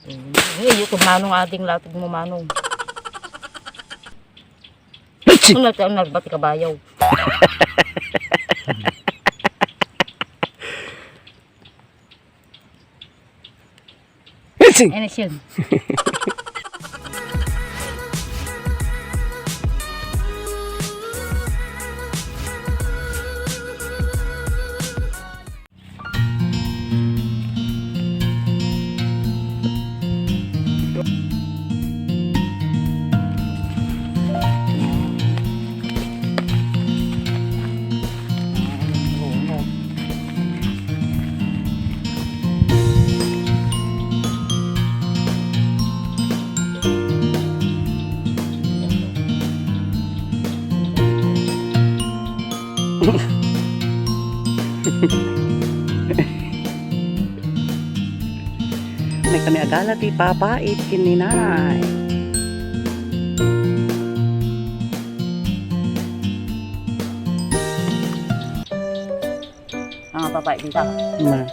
Iyo kung manong ating latag mo manong. Kung nagbati kabayaw. Ano siya? May kami agala ti papait kininay. Ang papait dito. Ma.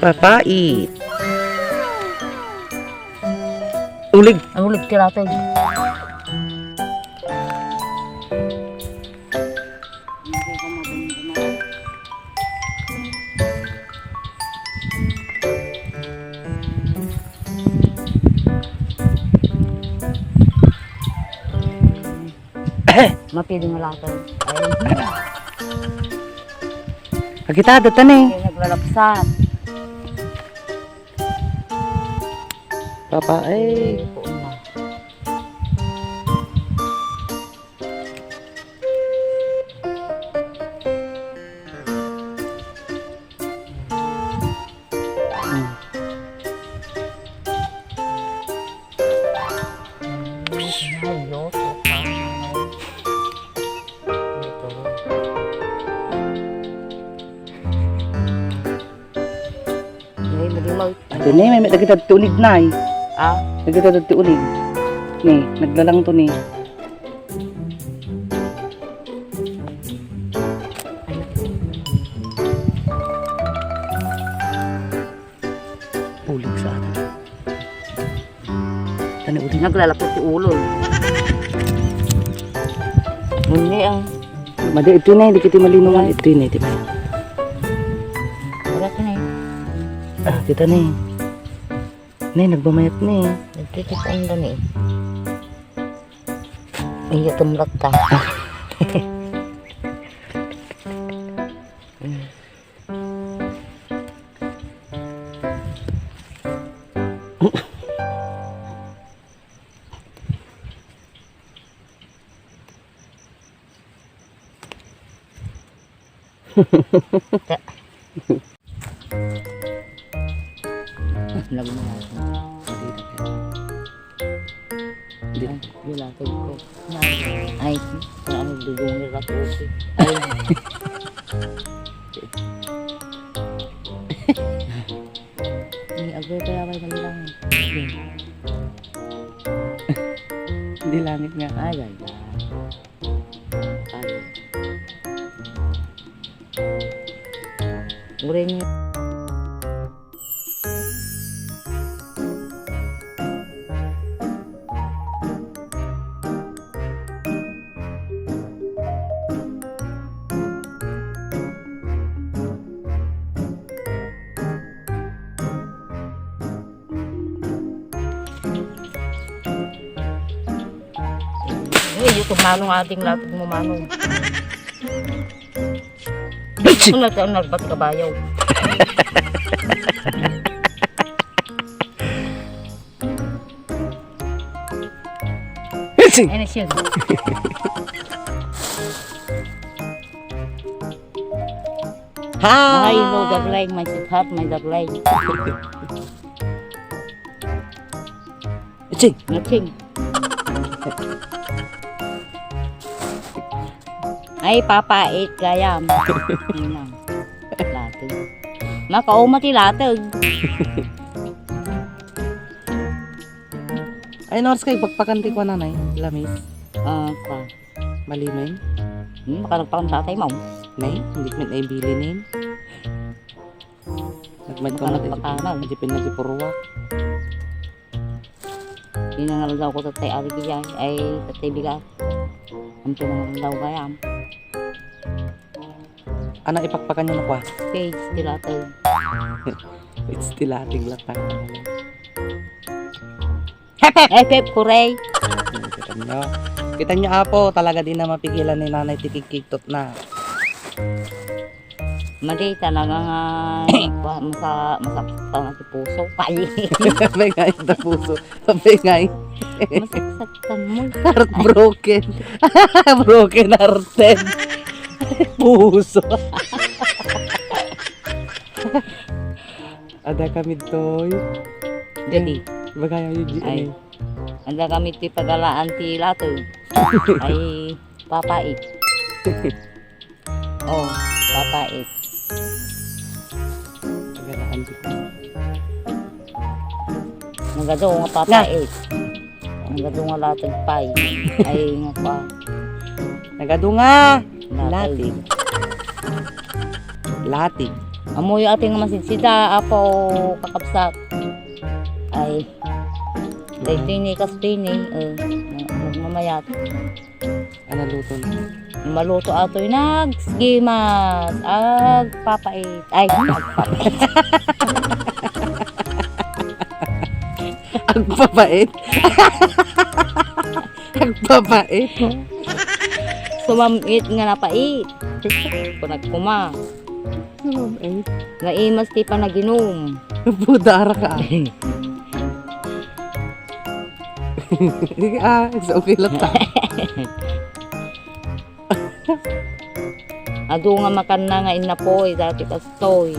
Papait. Ulig. Ang ulit kiratay. Mapiling malatay. Kita datan eh. Kaya naglalapsat. Papait. Ito ni, may nagkita ti ulig na eh. Ah, Nagkita ti ulig. Ni, naglalang to ni. Ulig sa atin. Tani ulig. naglalapot si ulo. Hindi ang Madi ito na, hindi kita malinungan. Ito na, di ba? wala ka na eh. Ah, kita na eh. Nay, nagbamayat na eh. Nagtitipon na eh. Iya tumlak ta. Lagu mo natin. Wala ko ko. Ay, ano dudungir ako. Ay. Ni agay kaya may lang. Hindi langit nga. Ay, ganda. Ay. Uray niyo. Iyo kung manong ating latag mo manong. Kung nagbati kabayaw. Ano siya? Ha! Ay, no, daglay. May siphat, may daglay. Itsing! Nating. Ay, papait kaya. Latag. Makauma ti latag. Ay, nors kay pagpakanti ko nanay. Lamis. Kwa. Malimay. Makalagpakan tatay mo. Nay, hindi ko na ibili nin. Nagmad ko na Makalagpakan. Ajipin na si Purwa. Inangal daw ko tatay Arigiyay. Ay, tatay Bigat. Ang pinangal daw gayam. Anang ipakpakan niyo na kwa? Page, tilatay. It's still ating latang. Pep, kuray. Kita nyo. Kita nyo apo, talaga din na mapigilan ni nanay tikikiktot na. Madi talaga nga masaktan ang puso. Pali. Sabay nga yung puso. Sabay nga yung Masaktan mo. heartbroken. Broken hearted. Puso. Ada kami toy. Jadi, Bagay yung ay, anda kami ti pagalaan ti lato. Ay, papait. Oh, papait. Pagalaan dito. Nagado nga papait. Nagado nga latag pay. Ay, nga pa. Nagadunga. Latag. Latig. Amoy ating masidsida, apo kakapsat. Ay, dahil tinikas tini, mamayat. Ano luto na? Maluto ato'y nagsigimas, ag papait. Ay, nagpapait. Agpapait. Agpapait. Sumamit nga napait. Kung nagkuma. Sumamait. Naimas ti pa naginom. Budara ka. It's okay lang ta. Ado nga makan na nga inapoy, dati kastoy.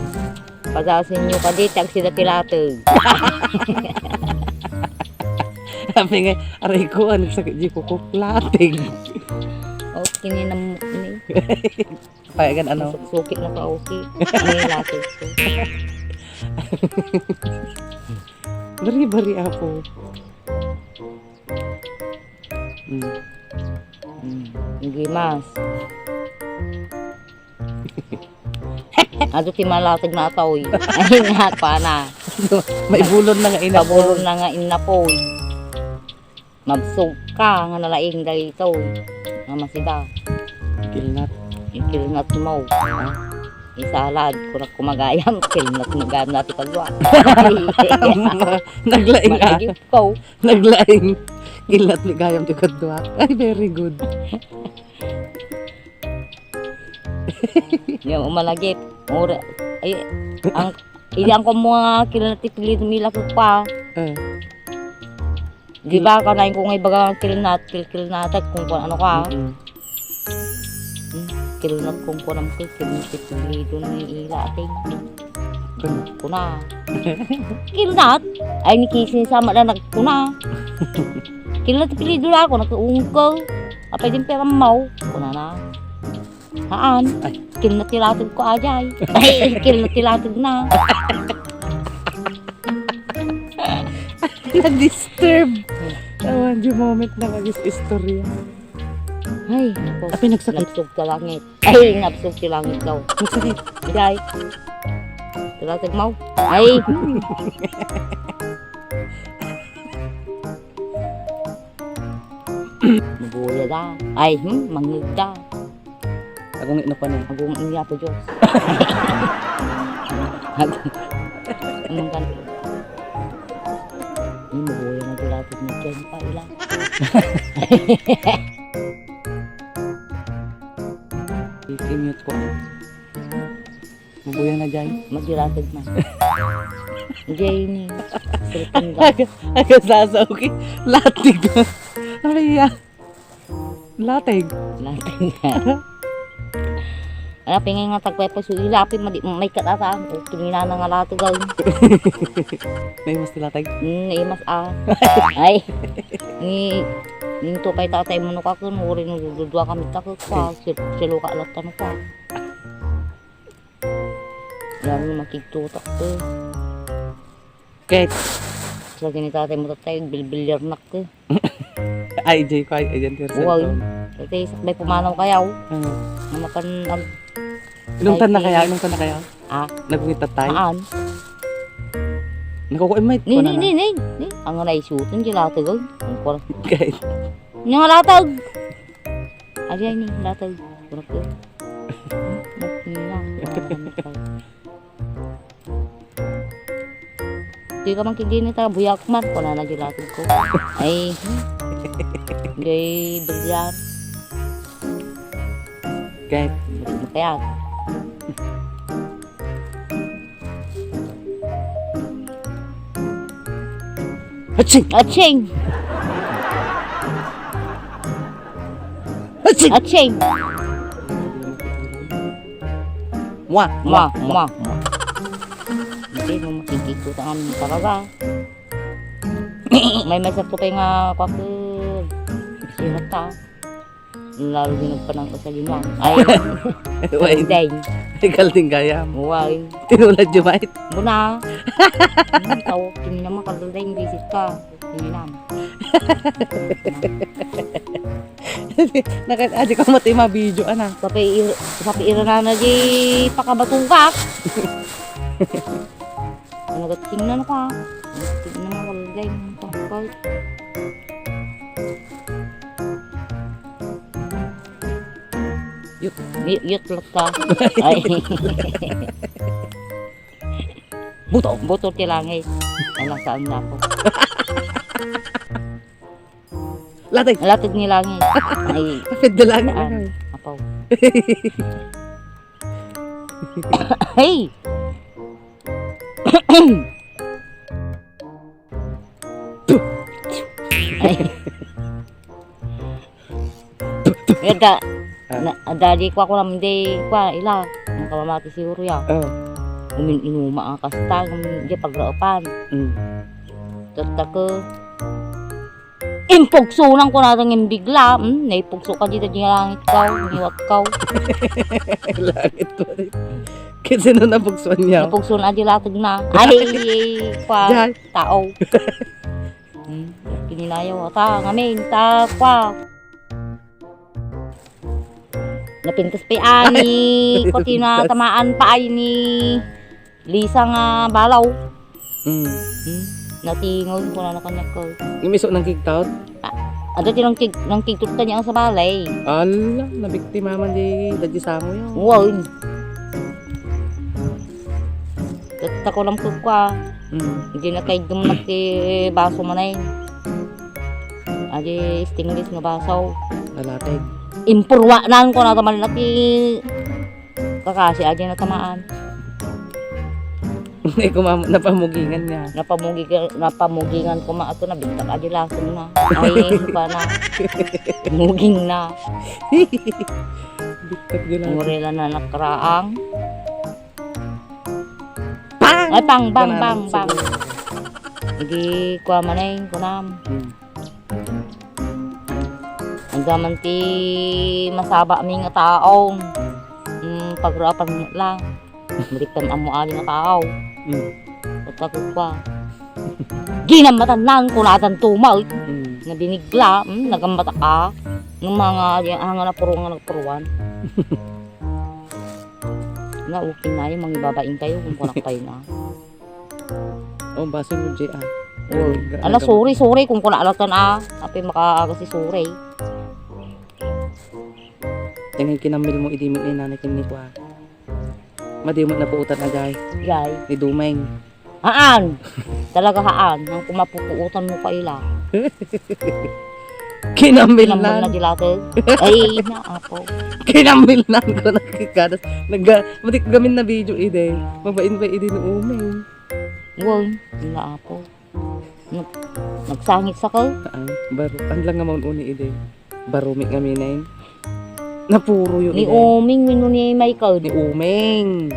Padasin nyo ka di, tag sila tilatag. Sabi nga, aray ko, ano sakit di ko kuklating. O, kininam ni. Payagan ano? Sukit na ka, okay. Ano yung latag ko? Bari-bari ako. Gimas. Ado ti malatag na atoy. Ay nga pa na. May bulon na nga ina. Pabulon na nga inapoy. Mabsog ka nga nalaing dito. Nga masida. Kilnat. Ikilnat mo. Isalad. Kung kumagayam, kilnat mo gano'n natin pagwa. Naglaing ah. Malagip ko. Naglaing. Kilnat ni gayam ti kadwa. Ay, very good. Yung umalagip. Ay, ang ilang ko mga kilnat ipilit nila ko pa. Di ba ka na yung kung ibaga kilnat kung ano ka. Kilnat kung kunam ko, kilnat ipilit ni ilating. Kuna. Kilnat? Ay, nikisin sama na nagkuna. Kilnat ipilit doon ako, nagkaungkaw. Apay din pera mau. Kuna na. Haan? Ay. Kilnat tilatag ko ajay. Ay, kilnat tilatag na. Na-disturb. Tawan di moment na kagis-istorya. Ay, ako. Api nagsakit. Napsog sa langit. Ay, napsog sa langit daw. Nagsakit. Ay, tilatag mau. Ay. Mabuya da. Ay, mangig da. Agong ino pa niya. Agong iya po Diyos. Anong kan? Ay, mabuya na tilatag na dyan pa ilang. I-mute ko. Mabuya na dyan. Magdilatag na. Jay ni. Sultan ka. Aga sasawki. Latig. Ay, latig. Latag na. Ano, pingay nga tagpepo so ilapin may katataan. O, tumina na nga lato gawin. May mas latig. Imas Ay. Ni to kay tatay mo ka kun uri no dudua kami takot pa. Silo ka alat tanong pa. Yan makiktutak to. Kek. lagi ni tatay mo tatay, bilbilyar nak ko. Ay, Jay ko, ay, dyan tiyo Wow. cellphone. Tatay, sakbay pumanaw kayaw. Ano? Namakan, Inong tan na kaya? Inong tan na kaya? Nagungit tatay? aan. Nakukuha may Ni, ko na ni, ni, ni. Ang nga naisutan, di latag, oy. Ang kuras. Kahit. Nga latag. Ay, ni, latag. Kuras ko. Di ka man kigini ta, buyak man. Kung na di latag ko. Ay, gay bilyar. Kahit. Kaya, Aching! aching! Aching! Aching! Mwa! Ma. Hindi mo makikikot ang aming talaga. May mesat ko kayo nga kwakil. Sinat ta. Lalo din nagpanang ko sa ginang. Ay, Wait, deng. ikaw din kaya mo. Uway. Tinulad yung mait. Muna. Tawag, kini naman kalulay visit ka. Kini naman. Adi ko mati video, anak. Sapi ira na di pakabatungkak. Nagating na ka. Nagating na kalulay. Tawag. Yut lang ka. Ay. Buto tilangay. Alang saan na ako. Latay! Latag ni langit. Ay. Dalang. Saan? Apaw. Hey! Ay. Yada. Dali ko ako naman di kwa ila. Ang kamamati siguro ya. Oh. Inuma ang kasta. Di pagraupan. Tata ko. Impugsunan ko natin yung bigla. Naipugso ka dito di langit ka. Niwag ka. Langit ko rin. Kasi nung napugsuan niya. Napugsunan di latag na. Ay, kwa. Diyan. Tao. Kininayaw. Ta, ngamin. Ta, kwa. Napintas pa ani. Kuti na tamaan pa ay ni Lisa nga balaw. Natingon ko na nakanyak ko. Imisok ng kiktaut? Ado ti nang kigtut ka niya sa balay. Ala, nabiktima man di dadya sa mo yun. Wow. Tata ko lang kwa. Hindi na kay dumanak ti baso mo na yun. Adi stainless na baso. Nalatay. Impurwa na ko na taman na ti kakasi adi na tamaan. Ay, napamugingan niya. Napamugingan ko ma ato na bigtak adi lason na. Ay pa na. Muging na. Biktat gila. Murila na nakaraang. Pang! Ay bang. Hindi ko manayin ko nam. Ang daman ti masaba aming nga taong. Pagrapan mo lang. Meritan amo ali na tao. Pagkakot pa. Ginamatan lang kung natan tumaw. Nabinigla. Nagambata ka. Ng mga hanga na puro nga nagpuruan. Na okay na yung mga babaing kayo kung kunak kayo na. Oh, baso mo, Jay, Ala, sorry kung kunalatan Api makaaga si sorry. Tingin kinamil mo, idimit na nanay kinit ko, Madimot na puutan na, Jay. Yay. Ni Dumeng. Haan! Talaga haan. Nang kumapupuutan mo pa ila. Kinamil Kinamon na na. dilatag. Ay, na apo. Kinamil na ko nakikadas. Matik gamin na video, ide. Mabain ba ide ni Umeng? Wow, na apo. Nagsangit sa ko. Baro. Ang lang nga maun uni, ide. Barumi kami na yun. Napuro yun, Ni ide. Oming, mino ni Michael. Ni Umeng.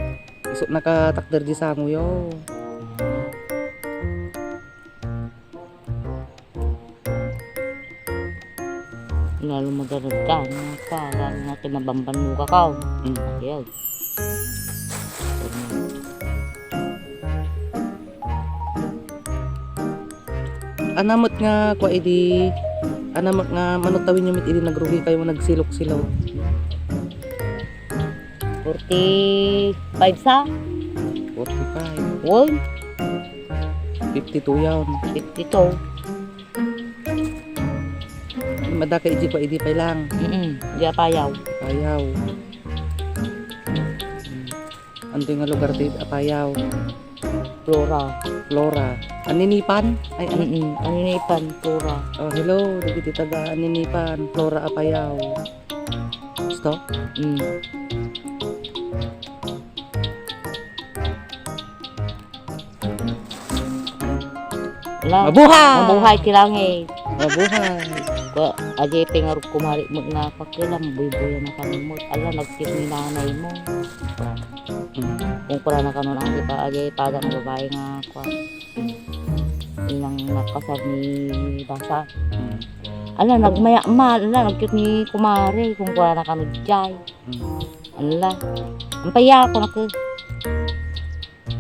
Iso nakatakder di sa mo yo. Lalo madaragdan. Lalo natin mabamban mo kakao. Ayaw. anamot nga kwa idi anamot nga manutawin yung mit idi nagrugi kayo nagsilok-silaw. 45 sa? 45. Woy, 52 yawn. 52. Madaka iji kwa idi pa lang. Di apayaw. Apayaw. Ando nga lugar dito apayaw. Flora. Flora. Aninipan? Ay, ano? Aninipan, Flora. Oh, hello. Dito taga Aninipan. Flora Apayaw. Gusto? Mabuhay! Mabuhay kilangit. Mabuhay! Ko aje pengaruh kumari mo nga pakilam buy-buy na kami mo. Ala nagtip ni nanay mo. Kung pala na kanon ang ipa aje pada ng babae nga kwa. Ilang nakasar ni basa. Ala nagmaya ma, ala nagkit ni kumari kung pala na kanon jay. Ala. Ampaya ko nak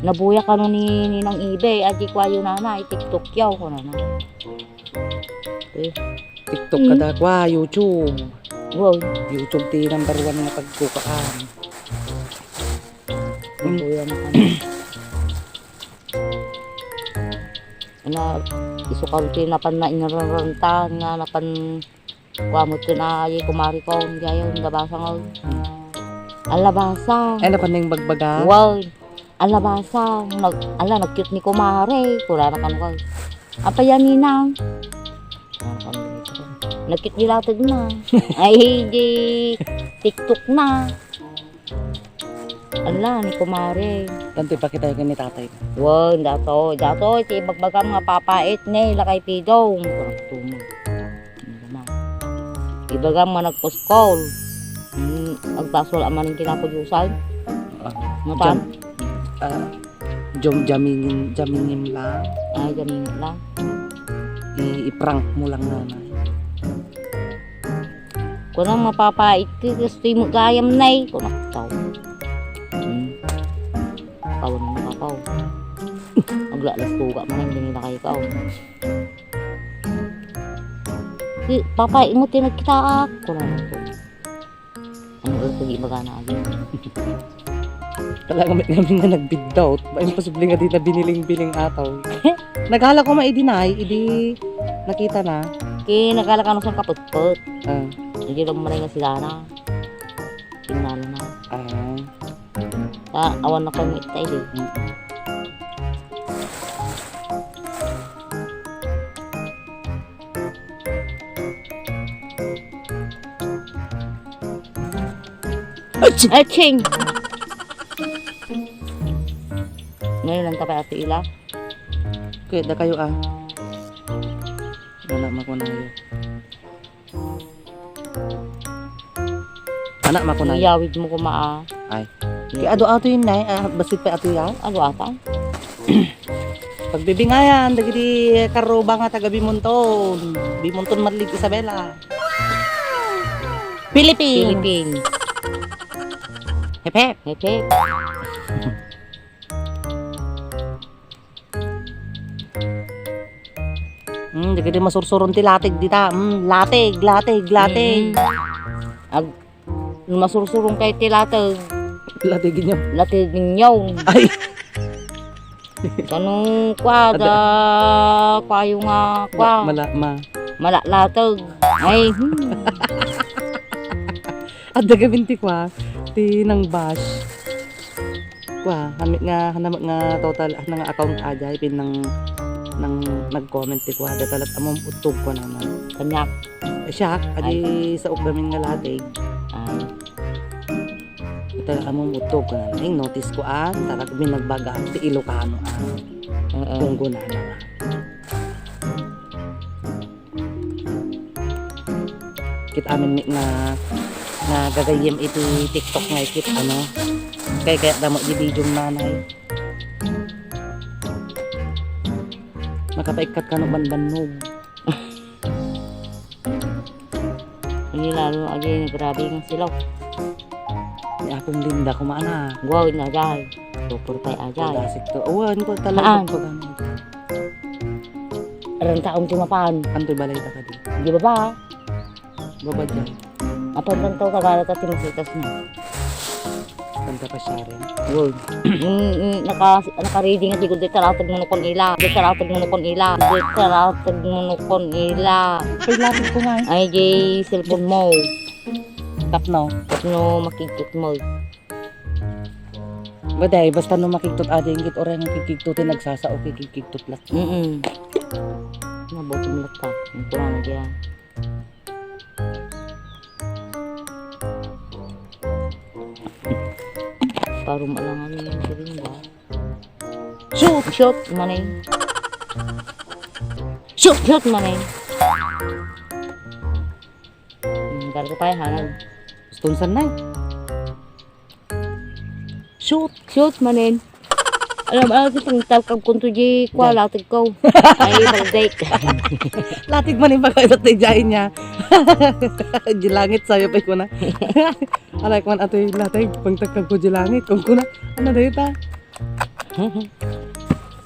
nabuya kanon ni nang eBay aje kwayo nanay TikTok yaw ko na. TikTok kada kwa, YouTube. Wow. YouTube ti number 1 nga pagkukaan. Nabuya na kami. Na isukal ti napan na inararanta nga napan kuamot na ay kumari ko gayon gabasa nga. Alabasa. Ay napan ning bagbaga. Wow. Alabasa. Nag-cute ni kumari. Kula na kan ko. Apa yan ninang? Nagkit dilatag na. Ay di TikTok na. Ala ni kumari. Tanto pa kita ni tatay. Wow, dato ti bagbagam nga papait ne lakay pidong. Tuma. Ibagam nga nagposkol. Agpasol amaning kinapudyusan. Matan? Jamingin lang. Ay, jamingin lang. I-prank mo lang nanay. Kung ang mapapait ko, gusto mo gayam na eh. Kung nakataw. Kawan mo nakapaw. Maglalas tuga mo na hindi nila kayo kaw. Papait mo tinagkita ako na ito. Ano ulit pag ibagana agad. Talaga may kami nga nag-bid-out. Imposible nga di na biniling-biling ataw. Naghala ko ma-i-deny, idi nakita na. Kaya nagkala ka nung siyang kaput-put. Ah. Hindi lang manay nga sila na. Tingnan na. Awan na kami tayo eh. Aching! Ngayon lang tapay ati ila. Kaya da kayo Wala makunayo. Anak makunayo. Iyawid mo kumaa. Ay. Kaya ato yun na basit pa ato yan. Ano ata? Pagbibingayan, dagiti karoba nga taga Bimonton. Bimonton Marlig Isabela. Philippines. Hep hep. Hep hep. Dagiti masursuron ti latig dita. Latig. Masursurong kay tilatag. Latigin niyo. Latig ninyaw. Ay. Kanong kwaga, kwayo nga kwa. Malalatag. Ay. At dagabinti kwa, ti nang bash. Kwa, hamit nga hanamat nga total nga account ajay pin nang nag-comment ti kwa datalat amom utog ko naman. Kanyak. Siya, adi sa ugdamin nga latig. Ay. Datalat amom utog ko naman. Notice ko tarag min nagbaga ti Ilocano kung guna na. Kit amin nga gagayem iti TikTok nga ikit kaya damo di video nanay makapaikat ka no banbanog. Ini lalo agi grabe nga sila. Ni akong linda kumana. Wow na jay. Super tay ajay. Dasik to. Awan ko talaga ko Arang taong timapan. Antoy balay ta ka di. Di ba ba? Babad yan. Apan lang tao kagalat at timasitas na. Kanta pa siya rin. Yun. Naka-reading at ikot. Di taratag mo nukon ila. Di taratag mo nukon ila. Di taratag mo nukon ila. Ay, lapit ko nga eh. Ay, di cellphone mo. Tap no. Tapno makikot mo. Baday, basta no makiktot ading kit oray nga kikiktutin nagsasao kikiktot lat. Nabuti mo lang pa. Yung kurang na dyan. Paro malangan yung sabihin ba? Shoot! Shoot! Manay. Shoot! Shoot! Manay. Garo ko pa hanan. Stunsan na. Shoot! Shoot! Manay. Alam mo, itong tawag kunto di kwa latag ko. Ay, balday. Latig man yung pagkaitot na jahin niya. Jilangit sayo pa ko na. Alay ko man atoy latig. Pangtagkag ko jilangit. Kung ko na. Ano dayo ta?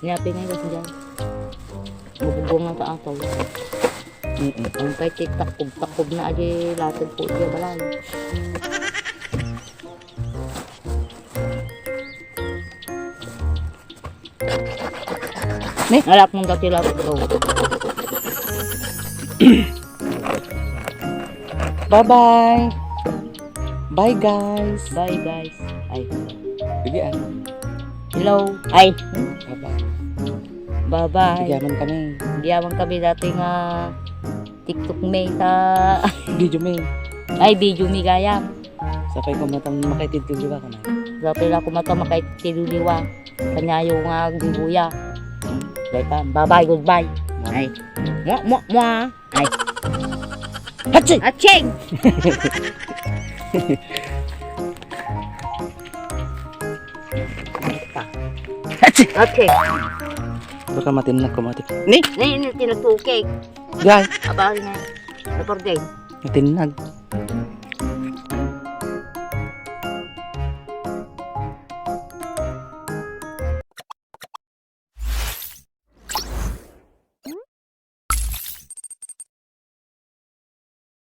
Sinabi nga yung dyan. Bububong ang taataw. Ang kahit takob na adi latag po diya balay. Ne? Alak mong dati latag ko. Bye-bye. Bye guys. Bye guys. Ay. Sige ah. Hello. Ay. Bye-bye. Bye-bye. Diyaman kami. Diyaman kami dati nga TikTok may ta. Video me. Ay, video mi gayam. Sapay ko matang makaitid ko juga ka na. Dapat ako mata makaitiluliwa. Kanyayo nga gibuya. Bye-bye, goodbye. Ay. Mua. Ay. Hachi! Aching! Hachi! Okay. Baka matinag ko mati. Ni! Tinagtukik. Gay! Abari na. Napordeng. Matinag.